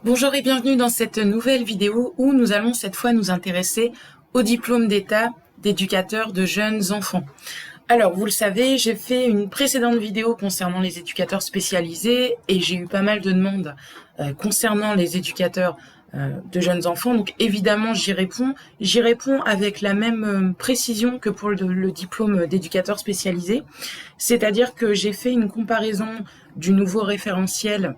Bonjour et bienvenue dans cette nouvelle vidéo où nous allons cette fois nous intéresser au diplôme d'État d'éducateur de jeunes enfants. Alors, vous le savez, j'ai fait une précédente vidéo concernant les éducateurs spécialisés et j'ai eu pas mal de demandes concernant les éducateurs de jeunes enfants. Donc évidemment, j'y réponds. J'y réponds avec la même précision que pour le diplôme d'éducateur spécialisé. C'est-à-dire que j'ai fait une comparaison du nouveau référentiel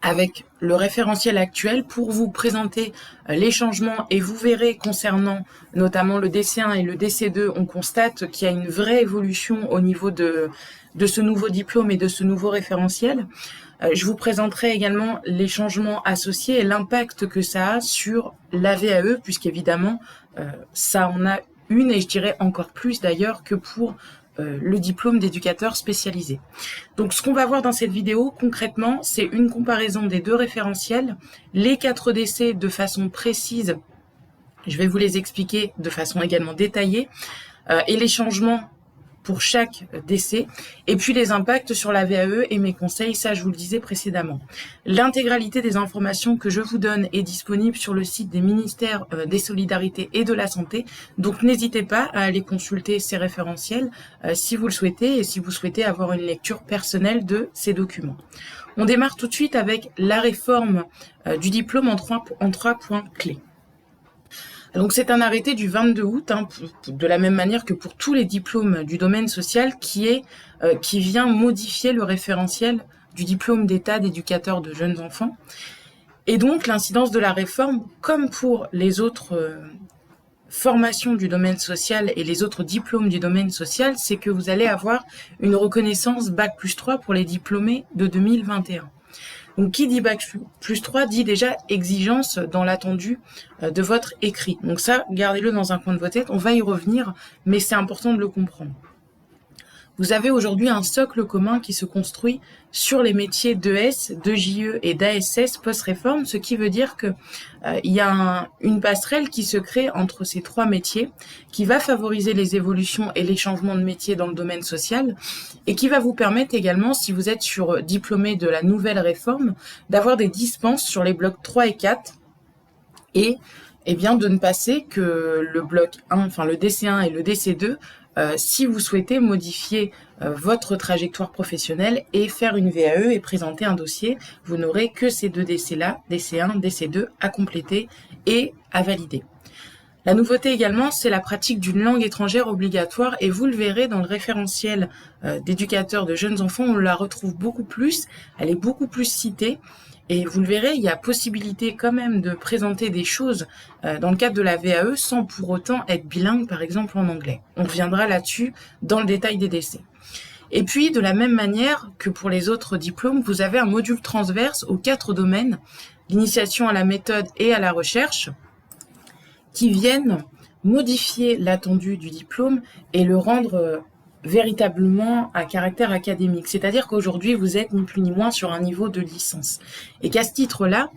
avec le référentiel actuel pour vous présenter les changements, et vous verrez concernant notamment le DC1 et le DC2, on constate qu'il y a une vraie évolution au niveau de ce nouveau diplôme et de ce nouveau référentiel. Je vous présenterai également les changements associés et l'impact que ça a sur la VAE, puisqu'évidemment ça en a une, et je dirais encore plus d'ailleurs que pour le diplôme d'éducateur spécialisé. Donc ce qu'on va voir dans cette vidéo concrètement, c'est une comparaison des deux référentiels, les 4 DC de façon précise, je vais vous les expliquer de façon également détaillée, et les changements pour chaque DC, et puis les impacts sur la VAE et mes conseils, ça je vous le disais précédemment. L'intégralité des informations que je vous donne est disponible sur le site des ministères des Solidarités et de la Santé, donc n'hésitez pas à aller consulter ces référentiels si vous le souhaitez et si vous souhaitez avoir une lecture personnelle de ces documents. On démarre tout de suite avec la réforme du diplôme en trois points clés. Donc c'est un arrêté du 22 août, de la même manière que pour tous les diplômes du domaine social, qui vient modifier le référentiel du diplôme d'État d'éducateur de jeunes enfants. Et donc l'incidence de la réforme, comme pour les autres formations du domaine social et les autres diplômes du domaine social, c'est que vous allez avoir une reconnaissance Bac+3 pour les diplômés de 2021. Donc, qui dit Bac+3 dit déjà exigence dans l'attendu de votre écrit. Donc ça, gardez-le dans un coin de votre tête, on va y revenir, mais c'est important de le comprendre. Vous avez aujourd'hui un socle commun qui se construit sur les métiers d'ES, d'EJE et d'ASS post-réforme, ce qui veut dire que il y a une passerelle qui se crée entre ces 3 métiers, qui va favoriser les évolutions et les changements de métier dans le domaine social, et qui va vous permettre également, si vous êtes diplômé de la nouvelle réforme, d'avoir des dispenses sur les blocs 3 et 4, et bien de ne passer que le bloc 1, enfin le DC1 et le DC2, si vous souhaitez modifier votre trajectoire professionnelle et faire une VAE et présenter un dossier, vous n'aurez que ces 2 DC-là, DC1, DC2, à compléter et à valider. La nouveauté également, c'est la pratique d'une langue étrangère obligatoire, et vous le verrez dans le référentiel d'éducateurs de jeunes enfants, on la retrouve beaucoup plus, elle est beaucoup plus citée. Et vous le verrez, il y a possibilité quand même de présenter des choses dans le cadre de la VAE sans pour autant être bilingue, par exemple en anglais. On reviendra là-dessus dans le détail des DC. Et puis, de la même manière que pour les autres diplômes, vous avez un module transverse aux 4 domaines, l'initiation à la méthode et à la recherche, qui viennent modifier l'attendu du diplôme et le rendre véritablement à caractère académique. C'est-à-dire qu'aujourd'hui, vous êtes ni plus ni moins sur un niveau de licence. Et qu'à ce titre-là,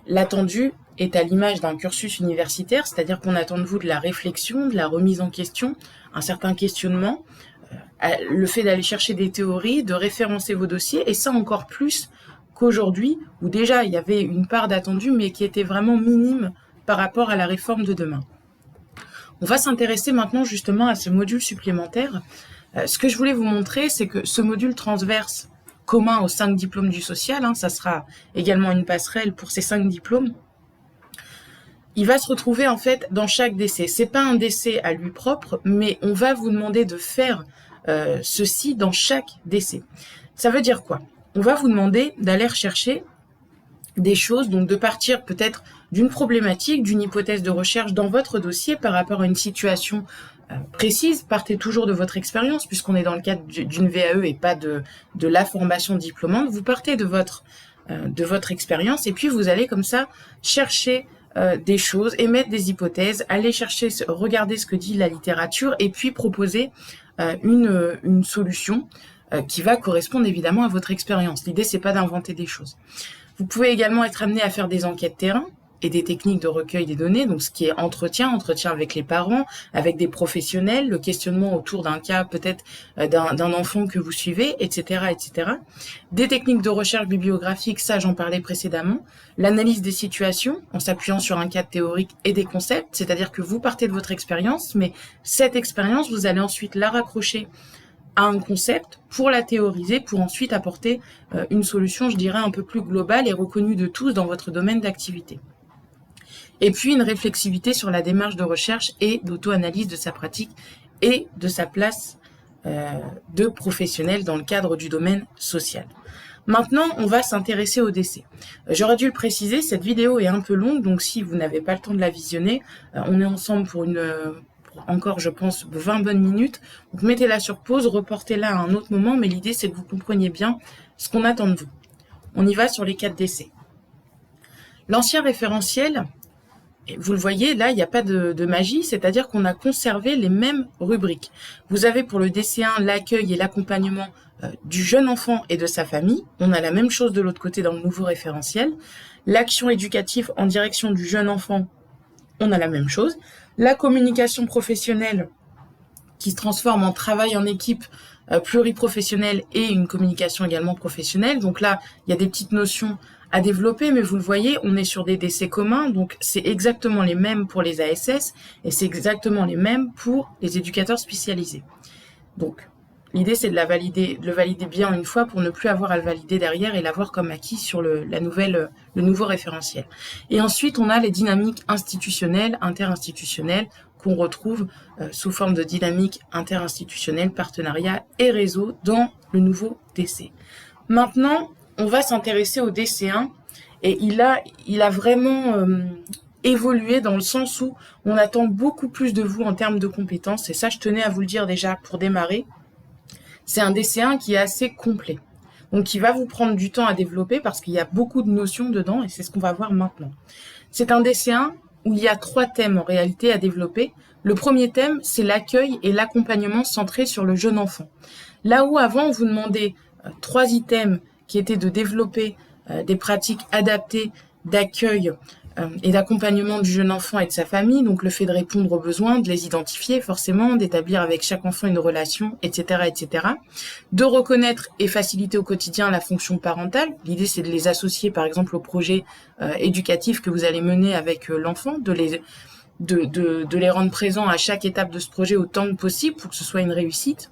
l'attendu est à l'image d'un cursus universitaire, c'est-à-dire qu'on attend de vous de la réflexion, de la remise en question, un certain questionnement, le fait d'aller chercher des théories, de référencer vos dossiers, et ça encore plus qu'aujourd'hui, où déjà il y avait une part d'attendu, mais qui était vraiment minime par rapport à la réforme de demain. On va s'intéresser maintenant justement à ce module supplémentaire. Ce que je voulais vous montrer, c'est que ce module transverse commun aux 5 diplômes du social, ça sera également une passerelle pour ces 5 diplômes, il va se retrouver en fait dans chaque DC. C'est pas un DC à lui propre, mais on va vous demander de faire ceci dans chaque DC. Ça veut dire quoi? On va vous demander d'aller rechercher des choses, donc de partir peut-être d'une problématique, d'une hypothèse de recherche dans votre dossier par rapport à une situation précise. Partez toujours de votre expérience, puisqu'on est dans le cadre d'une VAE et pas de la formation diplômante. Vous partez de votre expérience, et puis vous allez comme ça chercher des choses, émettre des hypothèses, aller chercher, regarder ce que dit la littérature, et puis proposer une solution qui va correspondre évidemment à votre expérience. L'idée, c'est pas d'inventer des choses. Vous pouvez également être amené à faire des enquêtes terrain, et des techniques de recueil des données, donc ce qui est entretien avec les parents, avec des professionnels, le questionnement autour d'un cas peut-être d'un enfant que vous suivez, etc., etc. Des techniques de recherche bibliographique, ça j'en parlais précédemment, l'analyse des situations en s'appuyant sur un cadre théorique et des concepts, c'est-à-dire que vous partez de votre expérience, mais cette expérience, vous allez ensuite la raccrocher à un concept pour la théoriser, pour ensuite apporter une solution, je dirais, un peu plus globale et reconnue de tous dans votre domaine d'activité. Et puis une réflexivité sur la démarche de recherche et d'auto-analyse de sa pratique et de sa place de professionnel dans le cadre du domaine social. Maintenant, on va s'intéresser au décès. J'aurais dû le préciser, cette vidéo est un peu longue, donc si vous n'avez pas le temps de la visionner, on est ensemble pour encore, je pense, 20 bonnes minutes. Donc, mettez-la sur pause, reportez-la à un autre moment, mais l'idée, c'est que vous compreniez bien ce qu'on attend de vous. On y va sur les cas de décès. L'ancien référentiel, vous le voyez, là, il n'y a pas de magie, c'est-à-dire qu'on a conservé les mêmes rubriques. Vous avez pour le DC1 l'accueil et l'accompagnement du jeune enfant et de sa famille. On a la même chose de l'autre côté dans le nouveau référentiel. L'action éducative en direction du jeune enfant, on a la même chose. La communication professionnelle qui se transforme en travail en équipe pluriprofessionnelle et une communication également professionnelle. Donc là, il y a des petites notions à développer, mais vous le voyez, on est sur des décès communs, donc c'est exactement les mêmes pour les ASS et c'est exactement les mêmes pour les éducateurs spécialisés. Donc, l'idée, c'est de le valider bien une fois pour ne plus avoir à le valider derrière et l'avoir comme acquis sur le nouveau référentiel. Et ensuite, on a les dynamiques institutionnelles, interinstitutionnelles, qu'on retrouve sous forme de dynamique interinstitutionnelle, partenariat et réseau dans le nouveau DC. Maintenant, on va s'intéresser au DC1 et il a vraiment évolué dans le sens où on attend beaucoup plus de vous en termes de compétences et ça, je tenais à vous le dire déjà pour démarrer. C'est un DC1 qui est assez complet. Donc, il va vous prendre du temps à développer parce qu'il y a beaucoup de notions dedans et c'est ce qu'on va voir maintenant. C'est un DC1 où il y a 3 thèmes en réalité à développer. Le premier thème, c'est l'accueil et l'accompagnement centré sur le jeune enfant. Là où avant, on vous demandait 3 items qui étaient de développer des pratiques adaptées d'accueil et d'accompagnement du jeune enfant et de sa famille, donc le fait de répondre aux besoins, de les identifier forcément, d'établir avec chaque enfant une relation, etc., etc., de reconnaître et faciliter au quotidien la fonction parentale. L'idée, c'est de les associer, par exemple, au projet éducatif que vous allez mener avec l'enfant, de les rendre présents à chaque étape de ce projet autant que possible pour que ce soit une réussite,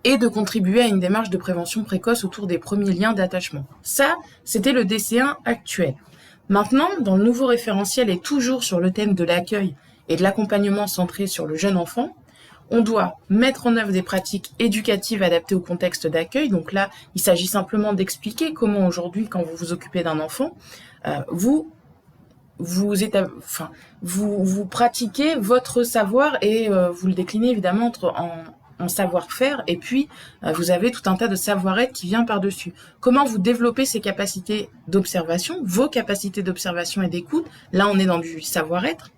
et de contribuer à une démarche de prévention précoce autour des premiers liens d'attachement. Ça, c'était le DC1 actuel. Maintenant, dans le nouveau référentiel et toujours sur le thème de l'accueil et de l'accompagnement centré sur le jeune enfant, on doit mettre en œuvre des pratiques éducatives adaptées au contexte d'accueil. Donc là, il s'agit simplement d'expliquer comment aujourd'hui, quand vous vous occupez d'un enfant, vous pratiquez votre savoir et vous le déclinez évidemment en savoir-faire, et puis vous avez tout un tas de savoir-être qui vient par-dessus. Comment vous développez ces capacités d'observation, vos capacités d'observation et d'écoute, là on est dans du savoir-être.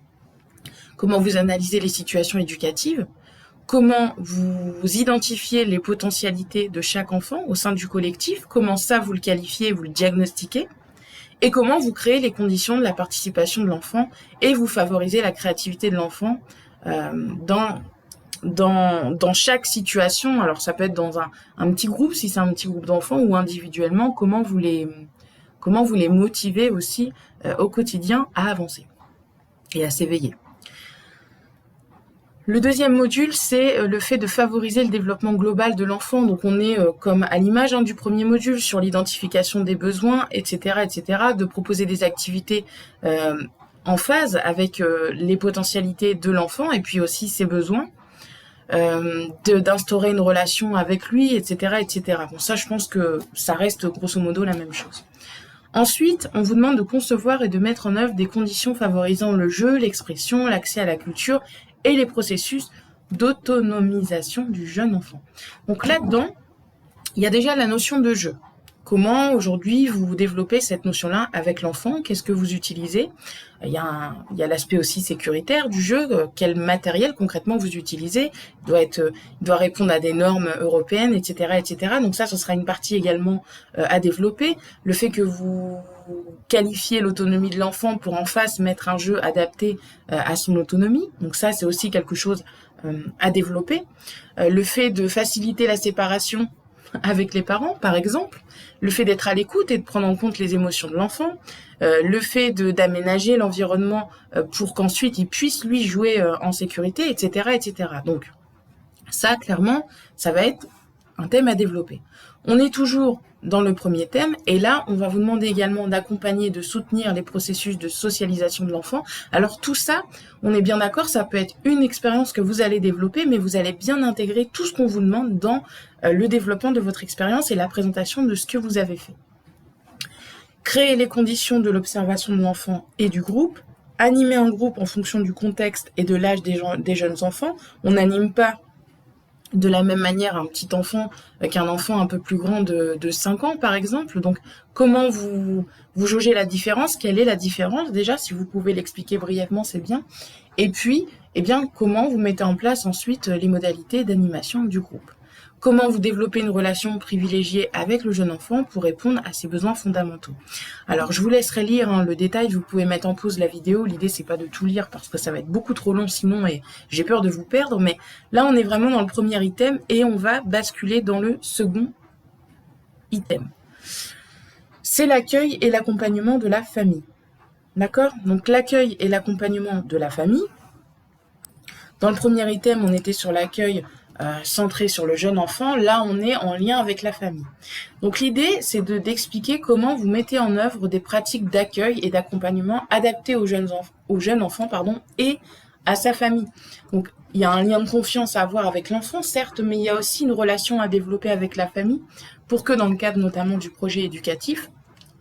Comment vous analysez les situations éducatives, comment vous identifiez les potentialités de chaque enfant au sein du collectif, comment ça vous le qualifiez, vous le diagnostiquez, et comment vous créez les conditions de la participation de l'enfant et vous favorisez la créativité de l'enfant dans chaque situation. Alors ça peut être dans un petit groupe, si c'est un petit groupe d'enfants, ou individuellement, comment vous les motivez aussi au quotidien à avancer et à s'éveiller. Le deuxième module, c'est le fait de favoriser le développement global de l'enfant. Donc on est comme à l'image du premier module sur l'identification des besoins, etc., etc., de proposer des activités en phase avec les potentialités de l'enfant et puis aussi ses besoins. D'instaurer une relation avec lui, etc., etc. Bon, ça, je pense que ça reste grosso modo la même chose. Ensuite, on vous demande de concevoir et de mettre en œuvre des conditions favorisant le jeu, l'expression, l'accès à la culture et les processus d'autonomisation du jeune enfant. Donc là-dedans, il y a déjà la notion de jeu. Comment aujourd'hui vous développez cette notion-là avec l'enfant? Qu'est-ce que vous utilisez? Il y a l'aspect aussi sécuritaire du jeu. Quel matériel concrètement vous utilisez? Il doit répondre à des normes européennes, etc., etc. Donc ça, ce sera une partie également à développer. Le fait que vous qualifiez l'autonomie de l'enfant pour en face mettre un jeu adapté à son autonomie. Donc ça, c'est aussi quelque chose à développer. Le fait de faciliter la séparation avec les parents, par exemple, le fait d'être à l'écoute et de prendre en compte les émotions de l'enfant, le fait d'aménager l'environnement pour qu'ensuite il puisse lui jouer en sécurité, etc., etc. Donc ça, clairement, ça va être un thème à développer. On est toujours dans le premier thème, et là, on va vous demander également d'accompagner, de soutenir les processus de socialisation de l'enfant. Alors tout ça, on est bien d'accord, ça peut être une expérience que vous allez développer, mais vous allez bien intégrer tout ce qu'on vous demande dans le développement de votre expérience et la présentation de ce que vous avez fait. Créer les conditions de l'observation de l'enfant et du groupe, animer un groupe en fonction du contexte et de l'âge des jeunes enfants. On n'anime pas de la même manière un petit enfant qu'un enfant un peu plus grand de 5 ans, par exemple. Donc, comment vous jaugez la différence? Quelle est la différence? Déjà, si vous pouvez l'expliquer brièvement, c'est bien. Et puis, comment vous mettez en place ensuite les modalités d'animation du groupe? Comment vous développez une relation privilégiée avec le jeune enfant pour répondre à ses besoins fondamentaux. Alors, je vous laisserai lire le détail, vous pouvez mettre en pause la vidéo. L'idée, c'est pas de tout lire parce que ça va être beaucoup trop long sinon et j'ai peur de vous perdre. Mais là, on est vraiment dans le premier item et on va basculer dans le second item. C'est l'accueil et l'accompagnement de la famille. D'accord? Donc, l'accueil et l'accompagnement de la famille. Dans le premier item, on était sur l'accueil centré sur le jeune enfant. Là, on est en lien avec la famille. Donc, l'idée, c'est d'expliquer comment vous mettez en œuvre des pratiques d'accueil et d'accompagnement adaptées au jeune enfant et à sa famille. Donc, il y a un lien de confiance à avoir avec l'enfant, certes, mais il y a aussi une relation à développer avec la famille pour que, dans le cadre notamment du projet éducatif,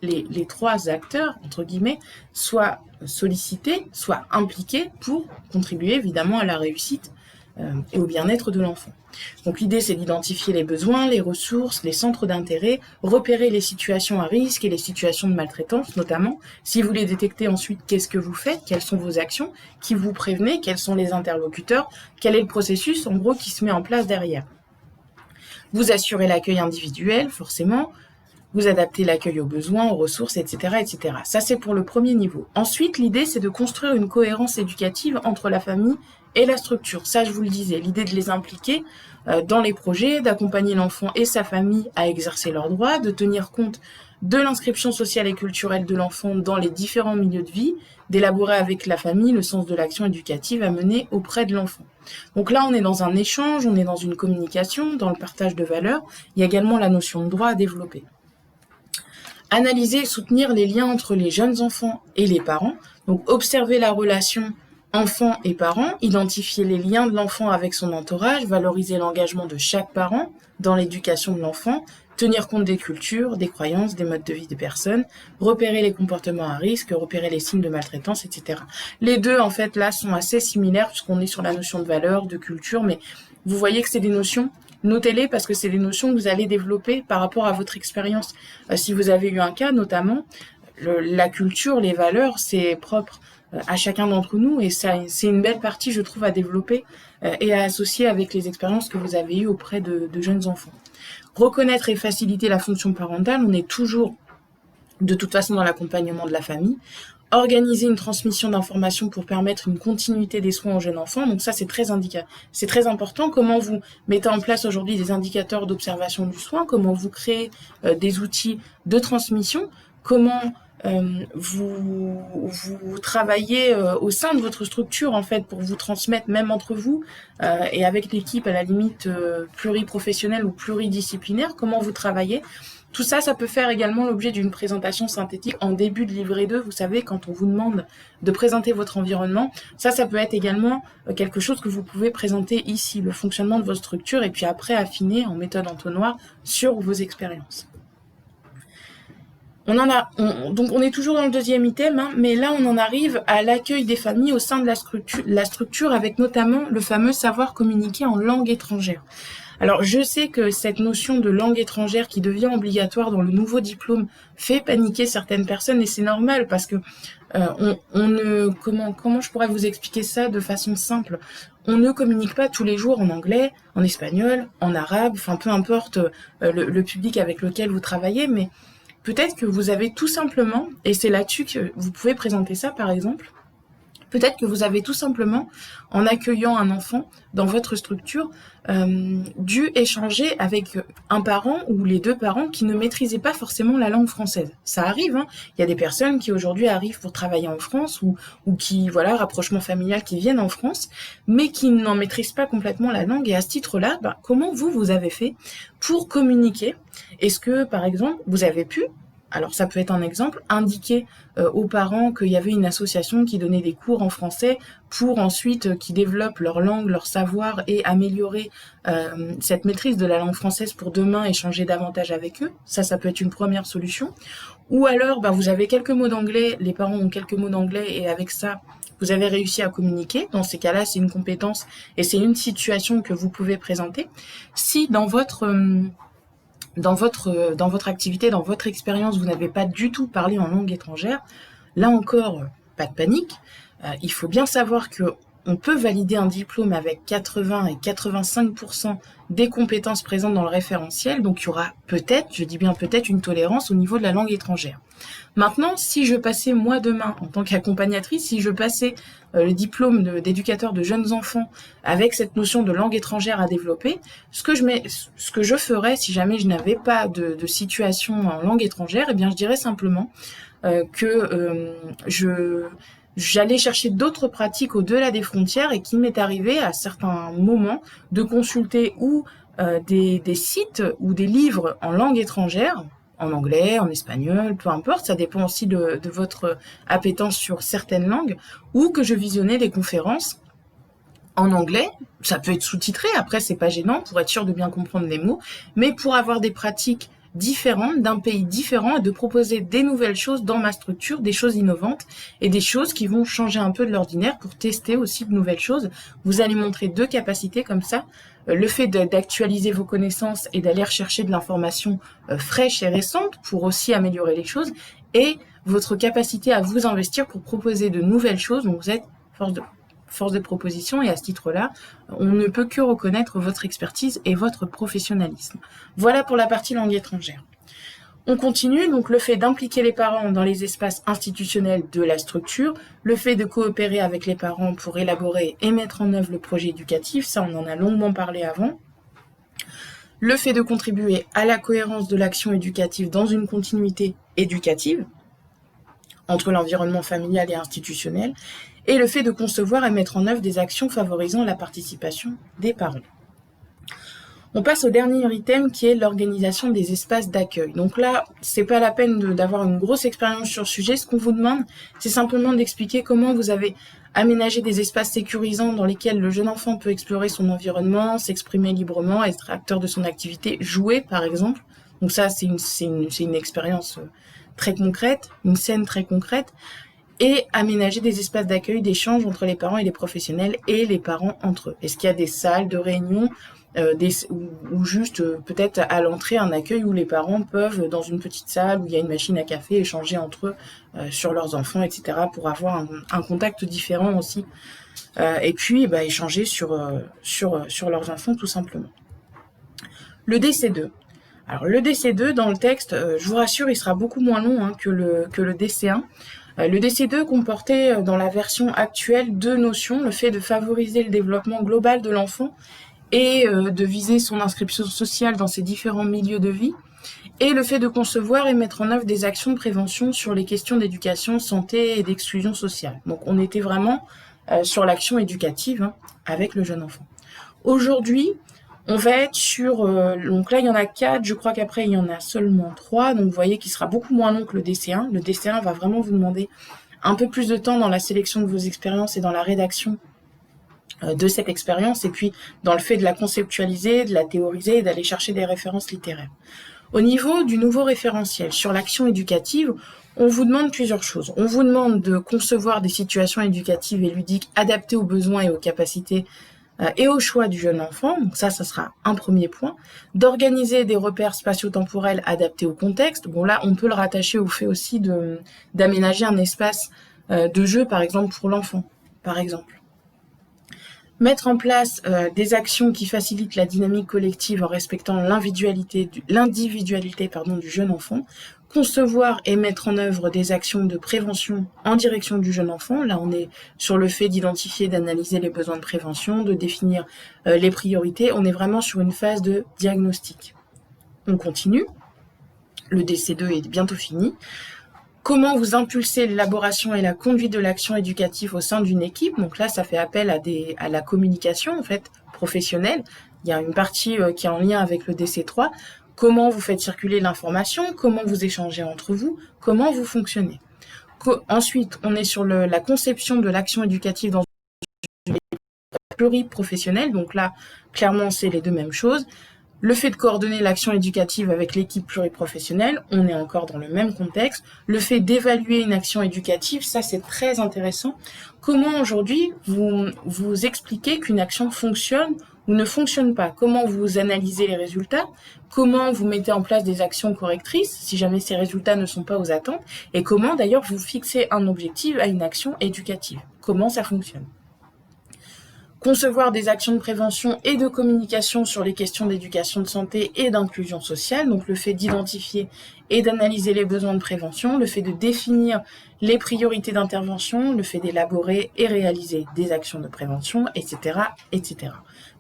les trois acteurs, entre guillemets, soient sollicités, soient impliqués pour contribuer évidemment à la réussite et au bien-être de l'enfant. Donc l'idée, c'est d'identifier les besoins, les ressources, les centres d'intérêt, repérer les situations à risque et les situations de maltraitance notamment. Si vous les détectez ensuite, qu'est-ce que vous faites? Quelles sont vos actions? Qui vous prévenez? Quels sont les interlocuteurs? Quel est le processus en gros qui se met en place derrière? Vous assurez l'accueil individuel, forcément. Vous adaptez l'accueil aux besoins, aux ressources, etc., etc. Ça, c'est pour le premier niveau. Ensuite, l'idée, c'est de construire une cohérence éducative entre la famille et la structure. Ça, je vous le disais, l'idée de les impliquer dans les projets, d'accompagner l'enfant et sa famille à exercer leurs droits, de tenir compte de l'inscription sociale et culturelle de l'enfant dans les différents milieux de vie, d'élaborer avec la famille le sens de l'action éducative à mener auprès de l'enfant. Donc là, on est dans un échange, on est dans une communication, dans le partage de valeurs. Il y a également la notion de droit à développer. Analyser et soutenir les liens entre les jeunes enfants et les parents. Donc, observer la relation enfant et parent, identifier les liens de l'enfant avec son entourage, valoriser l'engagement de chaque parent dans l'éducation de l'enfant, tenir compte des cultures, des croyances, des modes de vie des personnes, repérer les comportements à risque, repérer les signes de maltraitance, etc. Les deux, en fait, là, sont assez similaires puisqu'on est sur la notion de valeur, de culture, mais vous voyez que c'est des notions. Notez-les parce que c'est des notions que vous allez développer par rapport à votre expérience. Si vous avez eu un cas, notamment, la culture, les valeurs, c'est propre à chacun d'entre nous et ça, c'est une belle partie, je trouve, à développer et à associer avec les expériences que vous avez eues auprès de jeunes enfants. Reconnaître et faciliter la fonction parentale, on est toujours de toute façon dans l'accompagnement de la famille. Organiser une transmission d'informations pour permettre une continuité des soins aux jeunes enfants. Donc ça, c'est très important. Comment vous mettez en place aujourd'hui des indicateurs d'observation du soin? Comment vous créez des outils de transmission? Comment vous travaillez au sein de votre structure en fait pour vous transmettre même entre vous et avec l'équipe à la limite pluriprofessionnelle ou pluridisciplinaire? Comment vous travaillez? Tout ça, ça peut faire également l'objet d'une présentation synthétique en début de livret 2. Vous savez, quand on vous demande de présenter votre environnement, ça peut être également quelque chose que vous pouvez présenter ici, le fonctionnement de votre structure, et puis après affiner en méthode entonnoir sur vos expériences. Donc on est toujours dans le deuxième item, mais là on en arrive à l'accueil des familles au sein de la structure avec notamment le fameux savoir communiquer en langue étrangère. Alors, je sais que cette notion de langue étrangère qui devient obligatoire dans le nouveau diplôme fait paniquer certaines personnes et c'est normal parce que comment je pourrais vous expliquer ça de façon simple? On ne communique pas tous les jours en anglais, en espagnol, en arabe, enfin peu importe le public avec lequel vous travaillez, mais peut-être que vous avez tout simplement, et c'est là-dessus que vous pouvez présenter ça par exemple, peut-être que vous avez tout simplement, en accueillant un enfant dans votre structure, dû échanger avec un parent ou les deux parents qui ne maîtrisaient pas forcément la langue française. Ça arrive, hein. Il y a des personnes qui aujourd'hui arrivent pour travailler en France ou qui, voilà, rapprochement familial, qui viennent en France, mais qui n'en maîtrisent pas complètement la langue. Et à ce titre-là, comment vous avez fait pour communiquer? Est-ce que, par exemple, vous avez pu, alors ça peut être un exemple, indiquer aux parents qu'il y avait une association qui donnait des cours en français pour ensuite qu'ils développent leur langue, leur savoir et améliorer cette maîtrise de la langue française pour demain échanger davantage avec eux. Ça peut être une première solution. Ou alors, vous avez quelques mots d'anglais, les parents ont quelques mots d'anglais et avec ça, vous avez réussi à communiquer. Dans ces cas-là, c'est une compétence et c'est une situation que vous pouvez présenter. Si dans votre activité, dans votre expérience, vous n'avez pas du tout parlé en langue étrangère, là encore, pas de panique. Il faut bien savoir que on peut valider un diplôme avec 80 et 85% des compétences présentes dans le référentiel, donc il y aura peut-être, je dis bien peut-être, une tolérance au niveau de la langue étrangère. Maintenant, si je passais moi demain, en tant qu'accompagnatrice, si je passais le diplôme d'éducateur de jeunes enfants avec cette notion de langue étrangère à développer, ce que je ferais si jamais je n'avais pas de situation en langue étrangère, eh bien je dirais simplement que j'allais chercher d'autres pratiques au-delà des frontières et qu'il m'est arrivé à certains moments de consulter ou des sites ou des livres en langue étrangère, en anglais, en espagnol, peu importe, ça dépend aussi de votre appétence sur certaines langues, ou que je visionnais des conférences en anglais, ça peut être sous-titré, après c'est pas gênant pour être sûr de bien comprendre les mots, mais pour avoir des pratiques différentes d'un pays différent et de proposer des nouvelles choses dans ma structure, des choses innovantes et des choses qui vont changer un peu de l'ordinaire pour tester aussi de nouvelles choses. Vous allez montrer deux capacités comme ça, le fait d'actualiser vos connaissances et d'aller rechercher de l'information fraîche et récente pour aussi améliorer les choses et votre capacité à vous investir pour proposer de nouvelles choses. Donc vous êtes force de proposition et à ce titre-là, on ne peut que reconnaître votre expertise et votre professionnalisme. Voilà pour la partie langue étrangère. On continue, donc le fait d'impliquer les parents dans les espaces institutionnels de la structure, le fait de coopérer avec les parents pour élaborer et mettre en œuvre le projet éducatif, ça on en a longuement parlé avant. Le fait de contribuer à la cohérence de l'action éducative dans une continuité éducative entre l'environnement familial et institutionnel, et le fait de concevoir et mettre en œuvre des actions favorisant la participation des parents. On passe au dernier item qui est l'organisation des espaces d'accueil. Donc là, c'est pas la peine d'avoir une grosse expérience sur le sujet. Ce qu'on vous demande, c'est simplement d'expliquer comment vous avez aménagé des espaces sécurisants dans lesquels le jeune enfant peut explorer son environnement, s'exprimer librement, être acteur de son activité, jouer par exemple. Donc ça, c'est une expérience très concrète, une scène très concrète. Et aménager des espaces d'accueil, d'échange entre les parents et les professionnels et les parents entre eux. Est-ce qu'il y a des salles de réunion ou juste peut-être à l'entrée un accueil où les parents peuvent, dans une petite salle où il y a une machine à café, échanger entre eux sur leurs enfants, etc. pour avoir un contact différent aussi. Et puis échanger sur leurs enfants tout simplement. Le DC2. Alors le DC2 dans le texte, je vous rassure, il sera beaucoup moins long que le DC1. Le DC2 comportait dans la version actuelle deux notions, le fait de favoriser le développement global de l'enfant et de viser son inscription sociale dans ses différents milieux de vie, et le fait de concevoir et mettre en œuvre des actions de prévention sur les questions d'éducation, santé et d'exclusion sociale. Donc on était vraiment sur l'action éducative avec le jeune enfant. Aujourd'hui, on va être sur, donc là il y en a 4, je crois qu'après il y en a seulement 3, donc vous voyez qu'il sera beaucoup moins long que le DC1. Le DC1 va vraiment vous demander un peu plus de temps dans la sélection de vos expériences et dans la rédaction de cette expérience, et puis dans le fait de la conceptualiser, de la théoriser et d'aller chercher des références littéraires. Au niveau du nouveau référentiel sur l'action éducative, on vous demande plusieurs choses. On vous demande de concevoir des situations éducatives et ludiques adaptées aux besoins et aux capacités et au choix du jeune enfant, donc ça sera un premier point, d'organiser des repères spatio-temporels adaptés au contexte. Bon là, on peut le rattacher au fait aussi d'aménager un espace de jeu, par exemple, pour l'enfant, par exemple. Mettre en place des actions qui facilitent la dynamique collective en respectant l'individualité du jeune enfant. Concevoir et mettre en œuvre des actions de prévention en direction du jeune enfant. Là, on est sur le fait d'identifier, d'analyser les besoins de prévention, de définir les priorités. On est vraiment sur une phase de diagnostic. On continue. Le DC2 est bientôt fini. Comment vous impulsez l'élaboration et la conduite de l'action éducative au sein d'une équipe. Donc là, ça fait appel à la communication en fait professionnelle. Il y a une partie qui est en lien avec le DC3. Comment vous faites circuler l'information, comment vous échangez entre vous, comment vous fonctionnez. Ensuite, on est sur la conception de l'action éducative dans une équipe pluriprofessionnelle. Donc là, clairement, c'est les deux mêmes choses. Le fait de coordonner l'action éducative avec l'équipe pluriprofessionnelle, on est encore dans le même contexte. Le fait d'évaluer une action éducative, ça c'est très intéressant. Comment aujourd'hui vous expliquez qu'une action fonctionne ou ne fonctionne pas? Comment vous analysez les résultats? Comment vous mettez en place des actions correctrices si jamais ces résultats ne sont pas aux attentes? Et comment d'ailleurs vous fixez un objectif à une action éducative? Comment ça fonctionne? Concevoir des actions de prévention et de communication sur les questions d'éducation de santé et d'inclusion sociale, donc le fait d'identifier et d'analyser les besoins de prévention, le fait de définir les priorités d'intervention, le fait d'élaborer et réaliser des actions de prévention, etc., etc.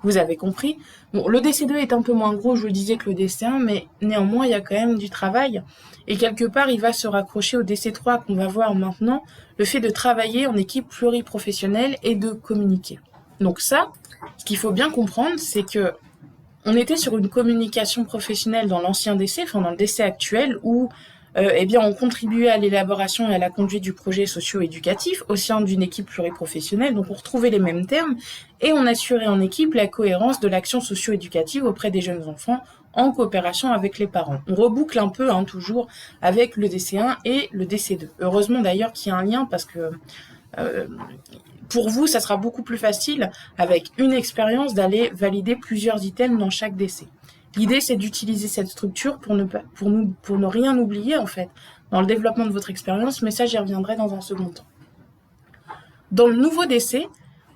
Vous avez compris. Bon, le DC2 est un peu moins gros, je vous le disais, que le DC1, mais néanmoins, il y a quand même du travail. Et quelque part, il va se raccrocher au DC3 qu'on va voir maintenant, le fait de travailler en équipe pluriprofessionnelle et de communiquer. Donc ça, ce qu'il faut bien comprendre, c'est que on était sur une communication professionnelle dans l'ancien DC, enfin dans le DC actuel, où on contribuait à l'élaboration et à la conduite du projet socio-éducatif au sein d'une équipe pluriprofessionnelle. Donc on retrouvait les mêmes termes et on assurait en équipe la cohérence de l'action socio-éducative auprès des jeunes enfants en coopération avec les parents. On reboucle un peu, toujours, avec le DC1 et le DC2. Heureusement d'ailleurs qu'il y a un lien parce que pour vous, ça sera beaucoup plus facile, avec une expérience, d'aller valider plusieurs items dans chaque DC. L'idée, c'est d'utiliser cette structure pour ne rien oublier, en fait, dans le développement de votre expérience, mais ça, j'y reviendrai dans un second temps. Dans le nouveau DC,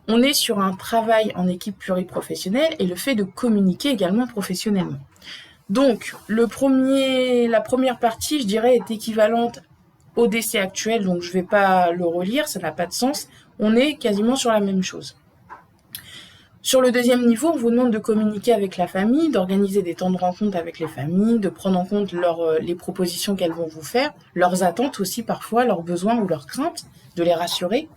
on est sur un travail en équipe pluriprofessionnelle et le fait de communiquer également professionnellement. Donc, la première partie, je dirais, est équivalente au DC actuel, donc je ne vais pas le relire, ça n'a pas de sens. On est quasiment sur la même chose. Sur le deuxième niveau, on vous demande de communiquer avec la famille, d'organiser des temps de rencontre avec les familles, de prendre en compte les propositions qu'elles vont vous faire, leurs attentes aussi parfois, leurs besoins ou leurs craintes, de les rassurer,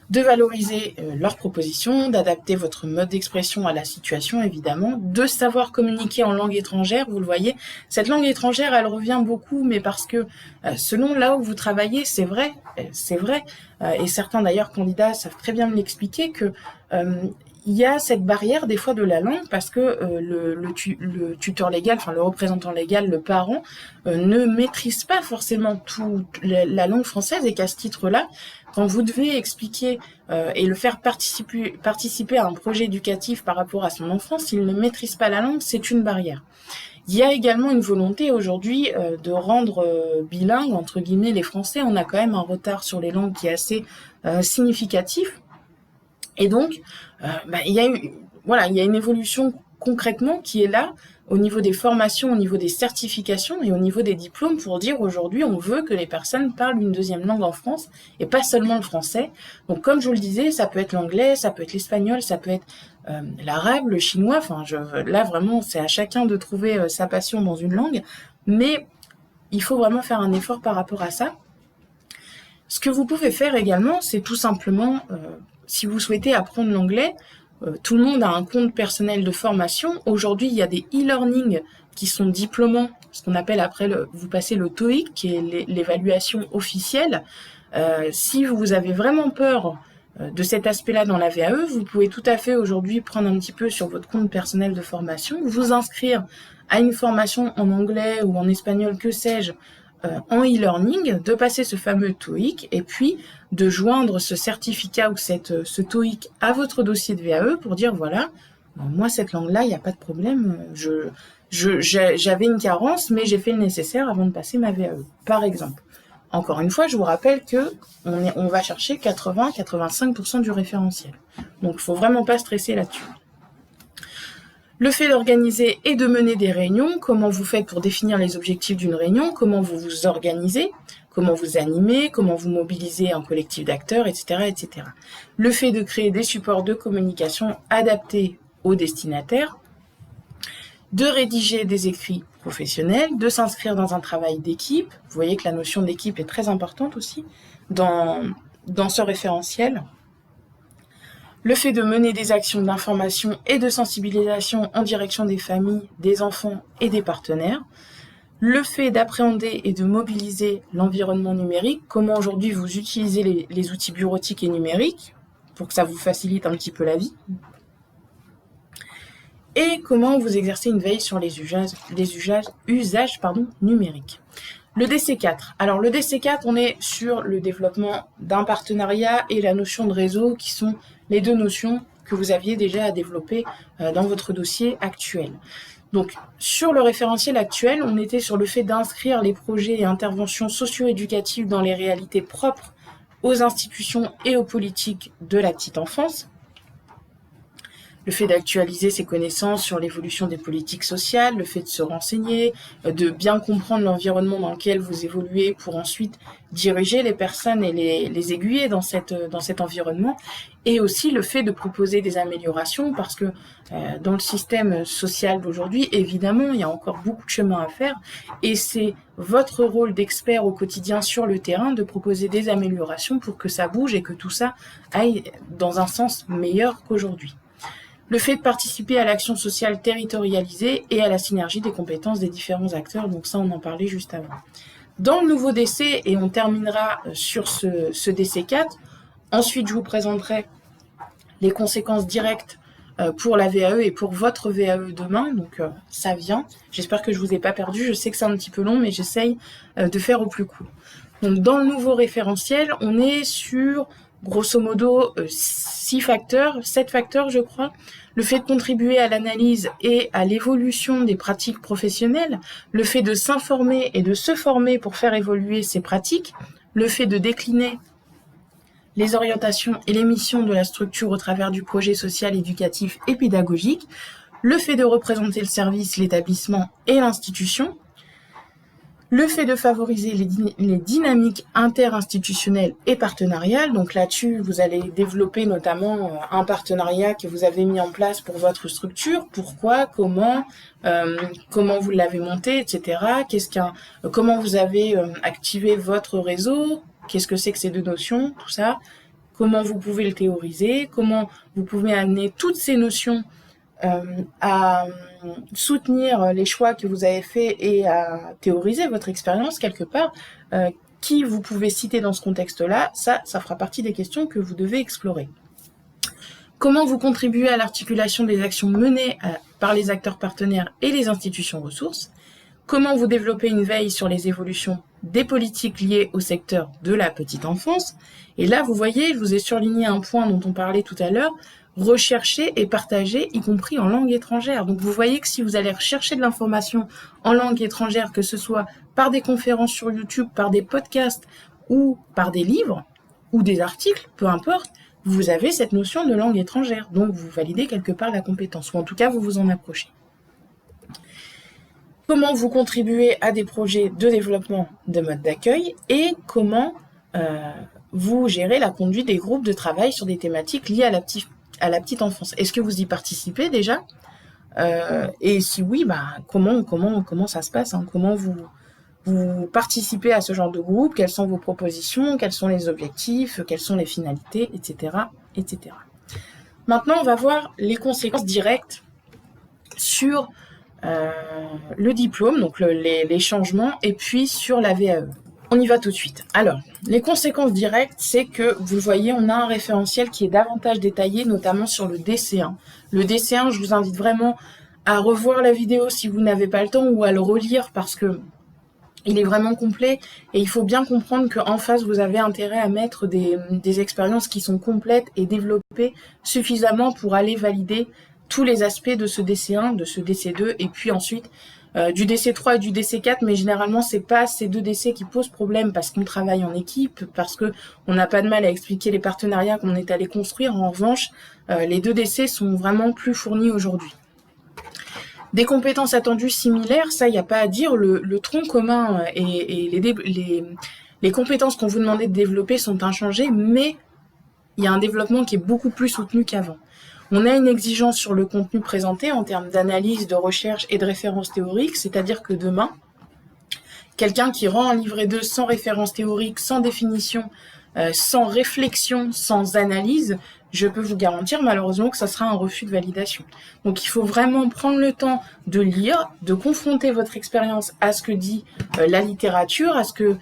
de valoriser leurs propositions, d'adapter votre mode d'expression à la situation évidemment, de savoir communiquer en langue étrangère, vous le voyez. Cette langue étrangère, elle revient beaucoup, mais parce que selon là où vous travaillez, c'est vrai, et certains d'ailleurs candidats savent très bien me l'expliquer, que il y a cette barrière des fois de la langue parce que le tuteur légal, enfin le représentant légal, le parent, ne maîtrise pas forcément toute la langue française et qu'à ce titre-là, quand vous devez expliquer et le faire participer à un projet éducatif par rapport à son enfant, s'il ne maîtrise pas la langue, c'est une barrière. Il y a également une volonté aujourd'hui de rendre bilingue, entre guillemets, les Français. On a quand même un retard sur les langues qui est assez significatif. Et donc, il y a une évolution concrètement qui est là au niveau des formations, au niveau des certifications et au niveau des diplômes pour dire aujourd'hui on veut que les personnes parlent une deuxième langue en France et pas seulement le français. Donc comme je vous le disais, ça peut être l'anglais, ça peut être l'espagnol, ça peut être l'arabe, le chinois. Enfin, là vraiment c'est à chacun de trouver sa passion dans une langue, mais il faut vraiment faire un effort par rapport à ça. Ce que vous pouvez faire également, c'est tout simplement, si vous souhaitez apprendre l'anglais, tout le monde a un compte personnel de formation. Aujourd'hui, il y a des e-learning qui sont diplômants, ce qu'on appelle après, vous passez le TOEIC, qui est l'évaluation officielle. Si vous avez vraiment peur de cet aspect-là dans la VAE, vous pouvez tout à fait aujourd'hui prendre un petit peu sur votre compte personnel de formation, vous inscrire à une formation en anglais ou en espagnol, que sais-je, en e-learning, de passer ce fameux TOEIC et puis de joindre ce certificat ou ce TOEIC à votre dossier de VAE pour dire voilà, moi cette langue-là, il n'y a pas de problème, j'avais une carence mais j'ai fait le nécessaire avant de passer ma VAE, par exemple. Encore une fois, je vous rappelle que on va chercher 80-85% du référentiel. Donc, il faut vraiment pas stresser là-dessus. Le fait d'organiser et de mener des réunions, comment vous faites pour définir les objectifs d'une réunion, comment vous vous organisez, comment vous animez, comment vous mobilisez un collectif d'acteurs, etc., etc. Le fait de créer des supports de communication adaptés aux destinataires, de rédiger des écrits professionnels, de s'inscrire dans un travail d'équipe. Vous voyez que la notion d'équipe est très importante aussi dans ce référentiel. Le fait de mener des actions d'information et de sensibilisation en direction des familles, des enfants et des partenaires. Le fait d'appréhender et de mobiliser l'environnement numérique, comment aujourd'hui vous utilisez les outils bureautiques et numériques pour que ça vous facilite un petit peu la vie. Et comment vous exercez une veille sur les usages numériques. Le DC4. Alors le DC4, on est sur le développement d'un partenariat et la notion de réseau qui sont les deux notions que vous aviez déjà à développer dans votre dossier actuel. Donc sur le référentiel actuel, on était sur le fait d'inscrire les projets et interventions socio-éducatives dans les réalités propres aux institutions et aux politiques de la petite enfance. Le fait d'actualiser ses connaissances sur l'évolution des politiques sociales, le fait de se renseigner, de bien comprendre l'environnement dans lequel vous évoluez pour ensuite diriger les personnes et les aiguiller dans cet environnement, et aussi le fait de proposer des améliorations parce que dans le système social d'aujourd'hui, évidemment, il y a encore beaucoup de chemin à faire et c'est votre rôle d'expert au quotidien sur le terrain de proposer des améliorations pour que ça bouge et que tout ça aille dans un sens meilleur qu'aujourd'hui. Le fait de participer à l'action sociale territorialisée et à la synergie des compétences des différents acteurs, donc ça on en parlait juste avant. Dans le nouveau DC, et on terminera sur ce DC4, ensuite je vous présenterai les conséquences directes pour la VAE et pour votre VAE demain, donc ça vient. J'espère que je vous ai pas perdu, je sais que c'est un petit peu long, mais j'essaye de faire au plus court. Donc dans le nouveau référentiel, on est sur grosso modo 7 facteurs je crois. Le fait de contribuer à l'analyse et à l'évolution des pratiques professionnelles, le fait de s'informer et de se former pour faire évoluer ces pratiques, le fait de décliner les orientations et les missions de la structure au travers du projet social, éducatif et pédagogique, le fait de représenter le service, l'établissement et l'institution, le fait de favoriser les dynamiques interinstitutionnelles et partenariales. Donc là-dessus, vous allez développer notamment un partenariat que vous avez mis en place pour votre structure. Pourquoi, comment vous l'avez monté, etc. Comment vous avez activé votre réseau, qu'est-ce que c'est que ces deux notions, tout ça. Comment vous pouvez le théoriser, comment vous pouvez amener toutes ces notions à soutenir les choix que vous avez faits et à théoriser votre expérience quelque part, qui vous pouvez citer dans ce contexte-là, ça fera partie des questions que vous devez explorer. Comment vous contribuez à l'articulation des actions menées par les acteurs partenaires et les institutions ressources? Comment vous développez une veille sur les évolutions des politiques liées au secteur de la petite enfance? Et là, vous voyez, je vous ai surligné un point dont on parlait tout à l'heure, rechercher et partager, y compris en langue étrangère. Donc vous voyez que si vous allez rechercher de l'information en langue étrangère, que ce soit par des conférences sur YouTube, par des podcasts ou par des livres ou des articles, peu importe, vous avez cette notion de langue étrangère. Donc vous validez quelque part la compétence, ou en tout cas vous vous en approchez. Comment vous contribuez à des projets de développement de mode d'accueil et comment vous gérez la conduite des groupes de travail sur des thématiques liées à la petite enfance. Est-ce que vous y participez déjà et si oui, comment ça se passe, hein? Comment vous participez à ce genre de groupe? Quelles sont vos propositions? Quels sont les objectifs? Quelles sont les finalités? Etc. etc. Maintenant, on va voir les conséquences directes sur le diplôme, donc les changements, et puis sur la VAE. On y va tout de suite. Alors, les conséquences directes, c'est que, vous le voyez, on a un référentiel qui est davantage détaillé, notamment sur le DC1. Le DC1, je vous invite vraiment à revoir la vidéo si vous n'avez pas le temps ou à le relire parce que il est vraiment complet et il faut bien comprendre qu'en face, vous avez intérêt à mettre des expériences qui sont complètes et développées suffisamment pour aller valider tous les aspects de ce DC1, de ce DC2 et puis ensuite du DC3 et du DC4, mais généralement c'est pas ces deux DC qui posent problème parce qu'on travaille en équipe, parce que on n'a pas de mal à expliquer les partenariats qu'on est allé construire. En revanche, les deux DC sont vraiment plus fournis aujourd'hui. Des compétences attendues similaires, ça, il n'y a pas à dire. Le tronc commun et les compétences qu'on vous demandait de développer sont inchangées, mais il y a un développement qui est beaucoup plus soutenu qu'avant. On a une exigence sur le contenu présenté en termes d'analyse, de recherche et de références théoriques, c'est-à-dire que demain, quelqu'un qui rend un livret 2 sans référence théorique, sans définition, sans réflexion, sans analyse, je peux vous garantir malheureusement que ça sera un refus de validation. Donc il faut vraiment prendre le temps de lire, de confronter votre expérience à ce que dit la littérature, à ce que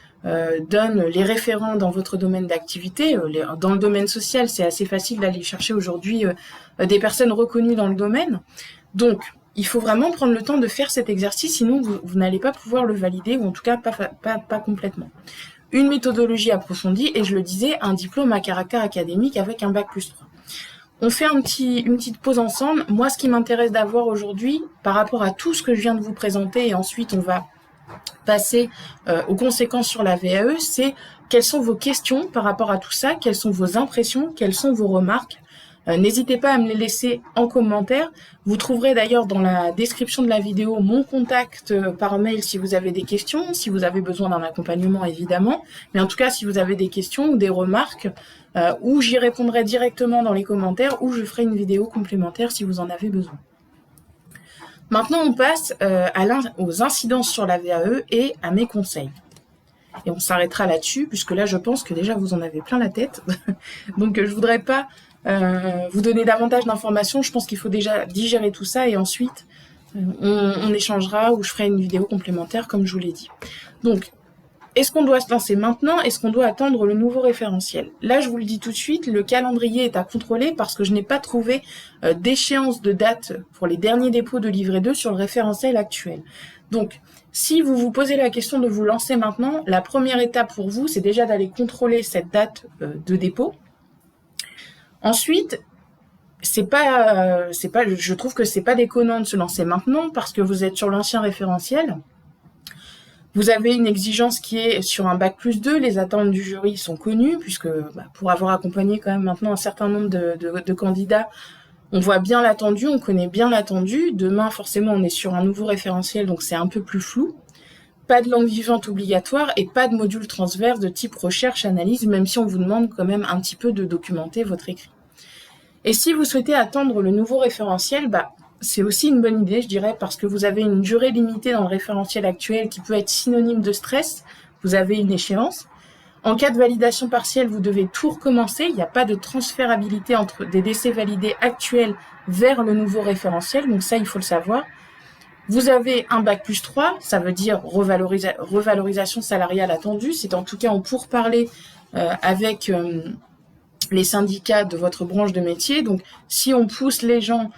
donnent les référents dans votre domaine d'activité. Dans le domaine social, c'est assez facile d'aller chercher aujourd'hui des personnes reconnues dans le domaine. Donc il faut vraiment prendre le temps de faire cet exercice, sinon vous n'allez pas pouvoir le valider, ou en tout cas pas complètement. Une méthodologie approfondie, et je le disais, un diplôme à caractère académique avec un bac+3. On fait une petite pause ensemble. Moi, ce qui m'intéresse d'avoir aujourd'hui, par rapport à tout ce que je viens de vous présenter, et ensuite on va passer aux conséquences sur la VAE, c'est quelles sont vos questions par rapport à tout ça, quelles sont vos impressions, quelles sont vos remarques. N'hésitez pas à me les laisser en commentaire. Vous trouverez d'ailleurs dans la description de la vidéo mon contact par mail si vous avez des questions, si vous avez besoin d'un accompagnement évidemment, mais en tout cas si vous avez des questions ou des remarques, ou j'y répondrai directement dans les commentaires, ou je ferai une vidéo complémentaire si vous en avez besoin. Maintenant on passe aux incidences sur la VAE et à mes conseils. Et on s'arrêtera là-dessus, puisque là je pense que déjà vous en avez plein la tête, donc je voudrais pas vous donner davantage d'informations. Je pense qu'il faut déjà digérer tout ça et ensuite on échangera ou je ferai une vidéo complémentaire comme je vous l'ai dit. Donc, est-ce qu'on doit se lancer maintenant? Est-ce qu'on doit attendre le nouveau référentiel? Là, je vous le dis tout de suite, le calendrier est à contrôler parce que je n'ai pas trouvé d'échéance de date pour les derniers dépôts de livret 2 sur le référentiel actuel. Donc, si vous vous posez la question de vous lancer maintenant, la première étape pour vous, c'est déjà d'aller contrôler cette date de dépôt. Ensuite, je trouve que c'est pas déconnant de se lancer maintenant parce que vous êtes sur l'ancien référentiel. Vous avez une exigence qui est sur un bac+2, les attentes du jury sont connues puisque pour avoir accompagné quand même maintenant un certain nombre de candidats, on voit bien l'attendu, on connaît bien l'attendu. Demain, forcément, on est sur un nouveau référentiel, donc c'est un peu plus flou. Pas de langue vivante obligatoire et pas de module transverse de type recherche-analyse, même si on vous demande quand même un petit peu de documenter votre écrit. Et si vous souhaitez attendre le nouveau référentiel, c'est aussi une bonne idée, je dirais, parce que vous avez une durée limitée dans le référentiel actuel qui peut être synonyme de stress. Vous avez une échéance. En cas de validation partielle, vous devez tout recommencer. Il n'y a pas de transférabilité entre des décès validés actuels vers le nouveau référentiel, donc ça, il faut le savoir. Vous avez un bac+3, ça veut dire revalorisation salariale attendue. C'est en tout cas en pourparlers avec les syndicats de votre branche de métier. Donc, si on pousse les gens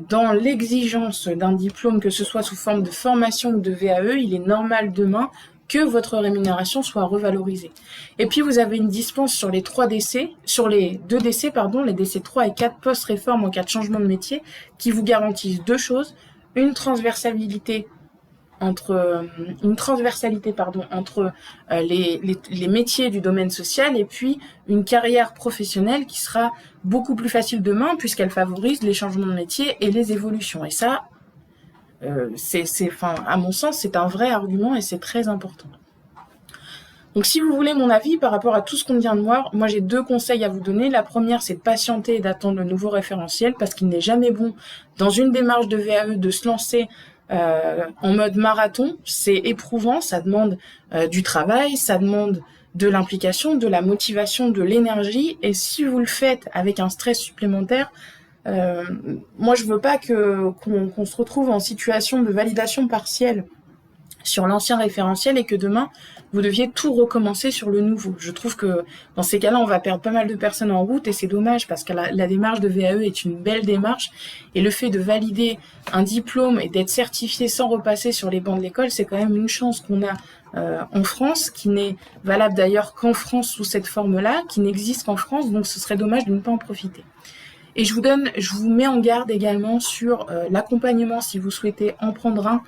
dans l'exigence d'un diplôme, que ce soit sous forme de formation ou de VAE, il est normal demain que votre rémunération soit revalorisée. Et puis, vous avez une dispense sur les 2 décès, les décès 3 et 4 post-réforme en cas de changement de métier, qui vous garantissent 2 choses. Une transversalité entre les métiers du domaine social et puis une carrière professionnelle qui sera beaucoup plus facile demain puisqu'elle favorise les changements de métier et les évolutions. Et ça, à mon sens, c'est un vrai argument et c'est très important. Donc si vous voulez mon avis par rapport à tout ce qu'on vient de voir, moi j'ai 2 conseils à vous donner. La première, c'est de patienter et d'attendre le nouveau référentiel parce qu'il n'est jamais bon dans une démarche de VAE de se lancer en mode marathon. C'est éprouvant, ça demande du travail, ça demande de l'implication, de la motivation, de l'énergie. Et si vous le faites avec un stress supplémentaire, moi je veux pas qu'on se retrouve en situation de validation partielle sur l'ancien référentiel et que demain, vous deviez tout recommencer sur le nouveau. Je trouve que dans ces cas-là, on va perdre pas mal de personnes en route et c'est dommage parce que la démarche de VAE est une belle démarche et le fait de valider un diplôme et d'être certifié sans repasser sur les bancs de l'école, c'est quand même une chance qu'on a en France, qui n'est valable d'ailleurs qu'en France sous cette forme-là, qui n'existe qu'en France, donc ce serait dommage de ne pas en profiter. Et je vous mets en garde également sur l'accompagnement si vous souhaitez en prendre un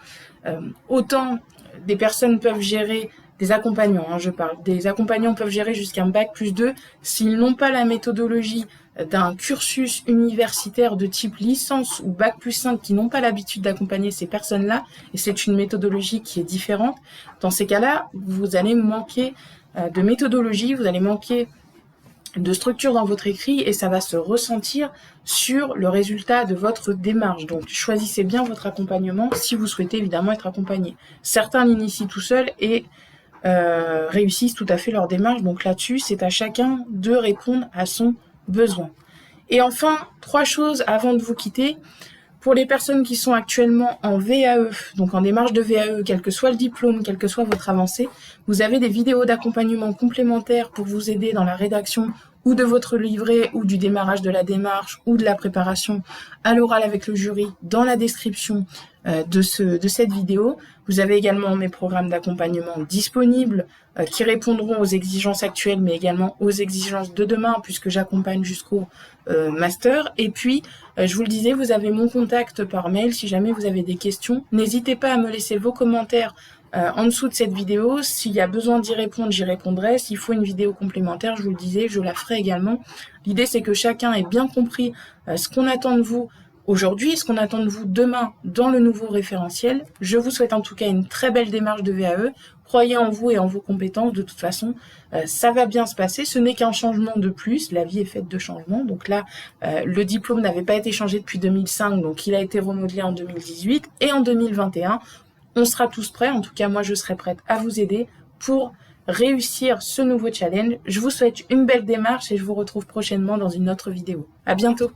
Autant des personnes peuvent gérer des accompagnants, je parle. Des accompagnants peuvent gérer jusqu'à un bac+2 s'ils n'ont pas la méthodologie d'un cursus universitaire de type licence ou bac+5 qui n'ont pas l'habitude d'accompagner ces personnes-là, et c'est une méthodologie qui est différente. Dans ces cas-là, vous allez manquer de méthodologie, vous allez manquer de structure dans votre écrit et ça va se ressentir sur le résultat de votre démarche. Donc choisissez bien votre accompagnement si vous souhaitez évidemment être accompagné. Certains l'initient tout seuls et réussissent tout à fait leur démarche. Donc là-dessus, c'est à chacun de répondre à son besoin. Et enfin, 3 choses avant de vous quitter. Pour les personnes qui sont actuellement en VAE, donc en démarche de VAE, quel que soit le diplôme, quelle que soit votre avancée, vous avez des vidéos d'accompagnement complémentaires pour vous aider dans la rédaction ou de votre livret, ou du démarrage de la démarche, ou de la préparation à l'oral avec le jury dans la description de cette vidéo. Vous avez également mes programmes d'accompagnement disponibles qui répondront aux exigences actuelles, mais également aux exigences de demain, puisque j'accompagne jusqu'au master. Et puis, je vous le disais, vous avez mon contact par mail si jamais vous avez des questions. N'hésitez pas à me laisser vos commentaires en dessous de cette vidéo. S'il y a besoin d'y répondre, j'y répondrai. S'il faut une vidéo complémentaire, je vous le disais, je la ferai également. L'idée, c'est que chacun ait bien compris ce qu'on attend de vous aujourd'hui, ce qu'on attend de vous demain dans le nouveau référentiel. Je vous souhaite en tout cas une très belle démarche de VAE. Croyez en vous et en vos compétences. De toute façon, ça va bien se passer. Ce n'est qu'un changement de plus. La vie est faite de changements. Donc là, le diplôme n'avait pas été changé depuis 2005, donc il a été remodelé en 2018 et en 2021. On sera tous prêts, en tout cas moi je serai prête à vous aider pour réussir ce nouveau challenge. Je vous souhaite une belle démarche et je vous retrouve prochainement dans une autre vidéo. À bientôt!